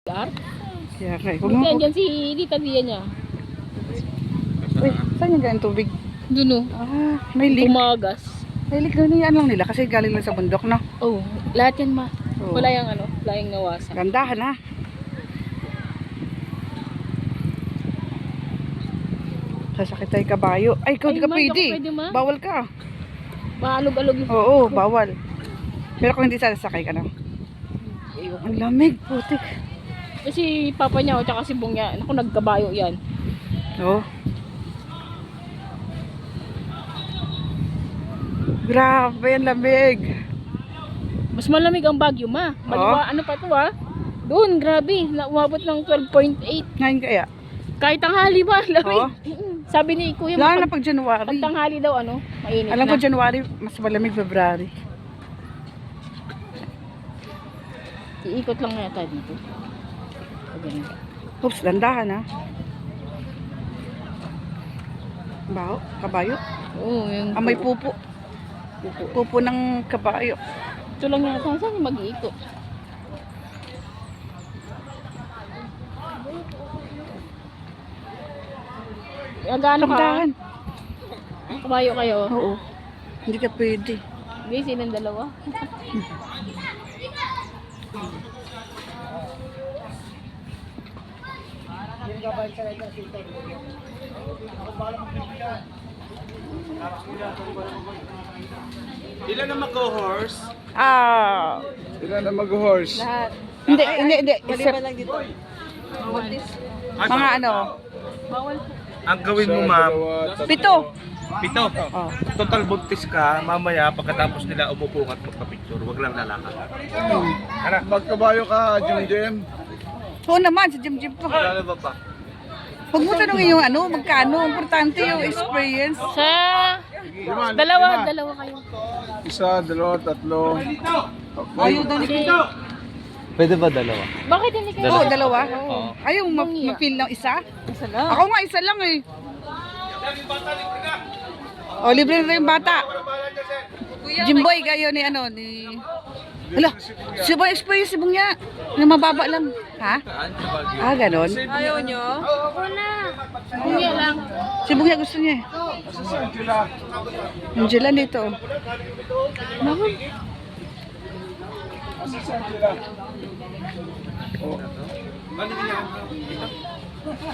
Ar? Kaya kaya. Buti andyan si Dita Dia niya. Uy, saan yung ganyan tubig? Doon o. Ah, may leak. Umagas. May leak ganyan lang nila kasi galing lang sa bundok, no? Oh, lahat yan ma. Oo. Wala yung ano, wala yung nawasak. Gandahan ha. Sasakit tayo kabayo. Ay, ikaw Ay, di ka ma, hindi pwede. ako pwede, ma. Bawal ka. Maalog-alog yung Oo, bawal. Pero kung hindi sasakay ka na. Ang lamig, putik. Kasi papa niya o tsaka si Bong niya, naku nagkabayo yan. Oo. Grabe, ang lamig. Mas malamig ang Baguio ma. Maliwa, ano pa to ha? Doon, grabe. Umabot ng 12.8. Ngayon kaya? Kahit tanghali ba? Lamig. Oo. Sabi ni Kuya, Lalo na pag January. pag tanghali daw ano, mainit Alam na. ko January, mas malamig February. Iikot lang yata dito. O, ganun. Oops, dandahan ha. Baho, kabayo. Oo, yung Ah, may pupo. Pupo ng kabayo. ito lang yata. Saan yung mag-iikot? Gano ka? Dandahan. Kumayo kayo. Oo. Hindi ka pwede. Hindi, sinong dalawa? Ilan ang mag-horse? Ah, Ilan ang mag-horse? Lahat. hindi. Maliban lang dito. Mga ano, Bawal po. Ang gawin mo, ma'am, 7. 7. Oh. Total buntis ka, mamaya pagkatapos nila umupo at magpa-picture, wag lang lalakad. Anak, magkabayo ka, Jim. Oo naman, si Jim to. Ano ba pa? Huwag mo tanongin yung ano, magkano. Importante yung experience. Sa dalawa kayo. Isa, dalawa, tatlo. Ayaw daw ni Pwede ba dalawa? Bakit hindi kayo? Oo, dalawa. Oo. Ayaw ma-feel ng isa. Isa lang. Ako nga, isa lang eh. Oh, libre na yung bata. Jimboy kayo ni ano, ni... Hala, subang experience si Bungya. Na mababa lang. Ha? Ah, ganon. Ayaw nyo? Hindi lang. Si Bungya gusto niya eh. Angela dito.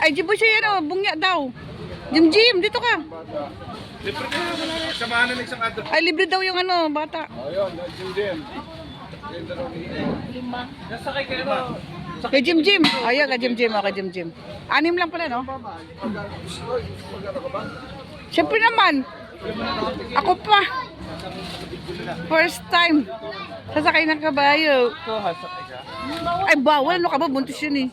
Ay, Jimboy siya yan oh, Bungya daw. Jim, dito ka. Libre ka na, samahan na ng isang adult. Ay, libre daw yung ano, bata. Ayun, Jim. Lima. Nasakay kayo na. Kay Jim. Ayaw, kay Jim. Okay, Jim. 6 lang pala, no? Siyempre naman. Ako pa. First time. Sasakay ng kabayo. Ay, bawal. Ano ka ba? Buntis yun eh.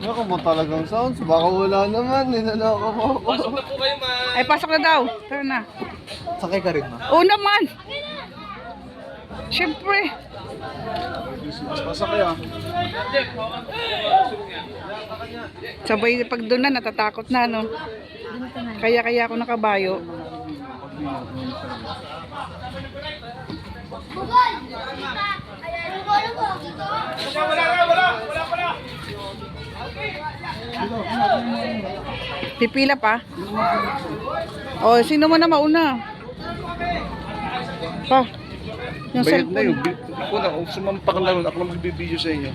Ako mo talagang sounds, baka wala naman, ninanaka mo ako. Pasok na po kayo, ma'am. Ay, pasok na daw. Tara na. Sakay ka rin, ma? Oo naman. Siyempre. Basta kaya. Sabay pag doon na, natatakot na, no? Kaya ako nakabayo. Pipila pa. O, sino mo na mauna? Pa. Yung Bayad na cellphone. yun. Ako na, kung sumampak na rin, ako lang magbibideo sa inyo.